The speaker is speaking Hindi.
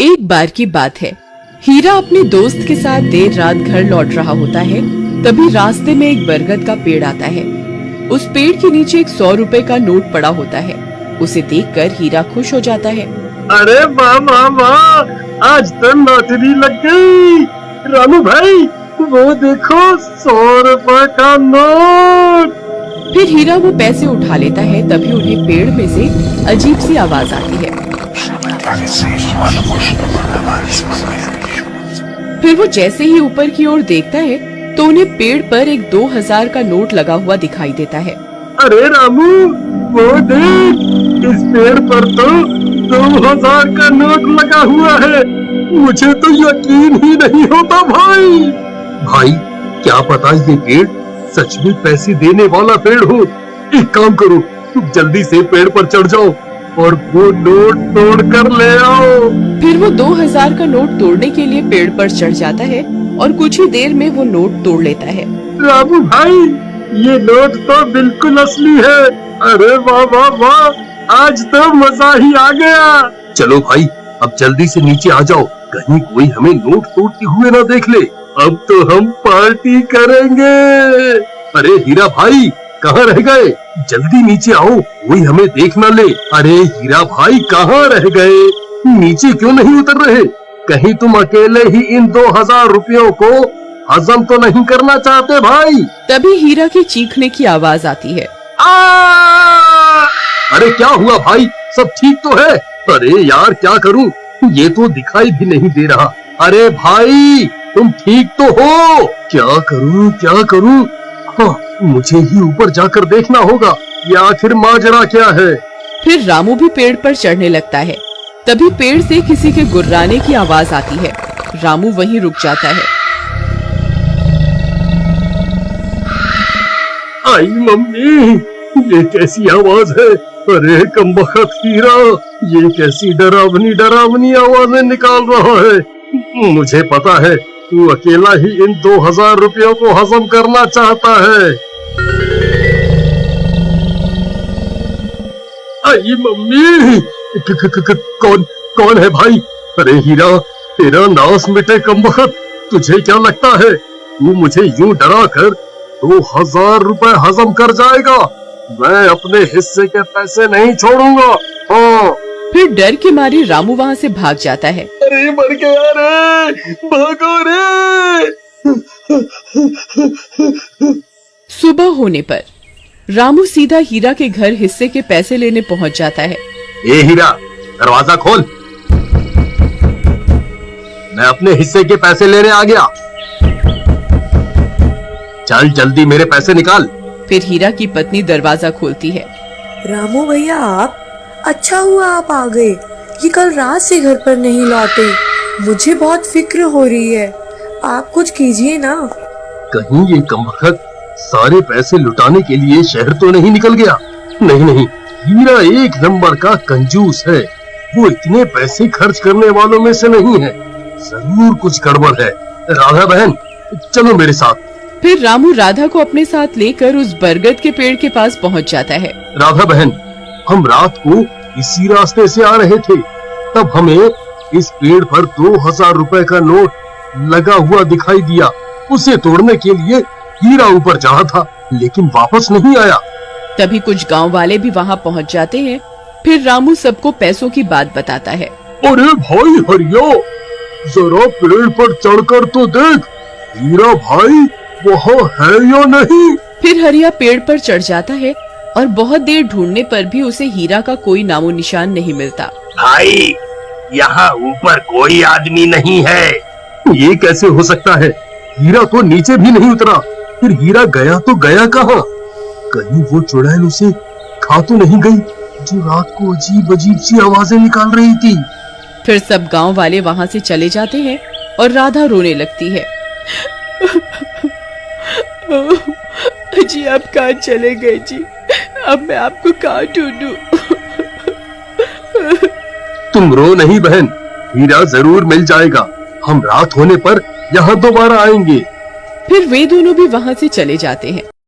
एक बार की बात है, हीरा अपने दोस्त के साथ देर रात घर लौट रहा होता है। तभी रास्ते में एक बरगद का पेड़ आता है। उस पेड़ के नीचे एक 100 रुपए का नोट पड़ा होता है। उसे देखकर हीरा खुश हो जाता है। अरे वाह वाह वाह, आज तो लॉटरी लग गई। रामू भाई वो देखो 100 रुपए का नोट। फिर हीरा वो पैसे उठा लेता है। तभी उन्हें पेड़ में से अजीब सी आवाज आती है। फिर वो जैसे ही ऊपर की ओर देखता है तो उन्हें पेड़ पर एक 2000 का नोट लगा हुआ दिखाई देता है। अरे रामू वो देख, इस पेड़ पर तो 2000 का नोट लगा हुआ है। मुझे तो यकीन ही नहीं होता भाई। भाई क्या पता ये पेड़ सच में पैसे देने वाला पेड़ हो। एक काम करो, तुम जल्दी से पेड़ पर चढ़ जाओ और वो नोट तोड़ कर ले आओ। फिर वो 2000 का नोट तोड़ने के लिए पेड़ पर चढ़ जाता है और कुछ ही देर में वो नोट तोड़ लेता है। रामू भाई ये नोट तो बिल्कुल असली है। अरे वाह वाह वाह, आज तो मजा ही आ गया। चलो भाई अब जल्दी से नीचे आ जाओ, कहीं कोई हमें नोट तोड़ते हुए ना देख ले। अब तो हम पार्टी करेंगे। अरे हीरा भाई कहाँ रह गए? जल्दी नीचे आओ, कोई हमें देख ना ले। अरे हीरा भाई कहाँ रह गए? नीचे क्यों नहीं उतर रहे? कहीं तुम अकेले ही इन 2000 रुपयों को हजम तो नहीं करना चाहते भाई? तभी हीरा की चीखने की आवाज आती है। अरे क्या हुआ भाई, सब ठीक तो है? अरे यार क्या करूं, ये तो दिखाई भी नहीं दे रहा। अरे भाई तुम ठीक तो हो? क्या करूं? हाँ, मुझे ही ऊपर जाकर देखना होगा ये आखिर माजरा क्या है। फिर रामू भी पेड़ पर चढ़ने लगता है। तभी पेड़ से किसी के गुर्राने की आवाज आती है। रामू वहीं रुक जाता है। आई मम्मी, ये कैसी आवाज है? अरे कमबख्त हीरा, ये कैसी डरावनी आवाजें निकाल रहा है। मुझे पता है तू अकेला ही इन 2000 रुपयों को हजम करना चाहता है। आई मम्मी, कौन है भाई? अरे हीरा तेरा नाश मिटे कमबख्त, तुझे क्या लगता है तू मुझे यूं डरा कर 2000 रुपए हजम कर जाएगा? मैं अपने हिस्से के पैसे नहीं छोड़ूंगा। हाँ। फिर डर के मारे रामू वहाँ से भाग जाता है। अरे मर गया रे, भागो रे। सुबह होने पर रामू सीधा हीरा के घर हिस्से के पैसे लेने पहुँच जाता है। ए हीरा दरवाजा खोल, मैं अपने हिस्से के पैसे लेने आ गया। चल जल्दी मेरे पैसे निकाल। फिर हीरा की पत्नी दरवाजा खोलती है। रामू भैया आप, अच्छा हुआ आप आ गए। ये कल रात से घर पर नहीं लौटे, मुझे बहुत फिक्र हो रही है। आप कुछ कीजिए ना। कहीं ये कमबख्त सारे पैसे लुटाने के लिए शहर तो नहीं निकल गया? नहीं, हीरा एक नंबर का कंजूस है। वो इतने पैसे खर्च करने वालों में से नहीं है। जरूर कुछ गड़बड़ है। राधा बहन चलो मेरे साथ। फिर रामू राधा को अपने साथ लेकर उस बरगद के पेड़ के पास पहुंच जाता है। राधा बहन, हम रात को इसी रास्ते से आ रहे थे, तब हमें इस पेड़ पर 2000 रुपए का नोट लगा हुआ दिखाई दिया। उसे तोड़ने के लिए हीरा ऊपर चढ़ा था, लेकिन वापस नहीं आया। तभी कुछ गांव वाले भी वहां पहुंच जाते हैं। फिर रामू सबको पैसों की बात बताता है। अरे भाई हरिया, जरा पेड़ पर चढ़कर तो देख, हीरा भाई वहाँ है या नहीं? फिर हरिया पेड़ पर चढ़ जाता है और बहुत देर ढूंढने पर भी उसे हीरा का कोई नामो निशान नहीं मिलता। भाई यहाँ ऊपर कोई आदमी नहीं है। ये कैसे हो सकता है? हीरा तो नीचे भी नहीं उतरा। फिर हीरा गया तो गया कहाँ? कहीं वो चुड़ैल उसे खा तो नहीं गई जो रात को अजीब सी आवाजें निकाल रही थी? फिर सब गांव वाले वहां से चले जाते हैं और राधा रोने लगती है। जी आप कहाँ चले गए जी? अब मैं आपको कहाँ ढूंढूं? तुम रो नहीं बहन, हीरा जरूर मिल जाएगा। हम रात होने पर यहाँ दोबारा आएंगे। फिर वे दोनों भी वहाँ से चले जाते हैं।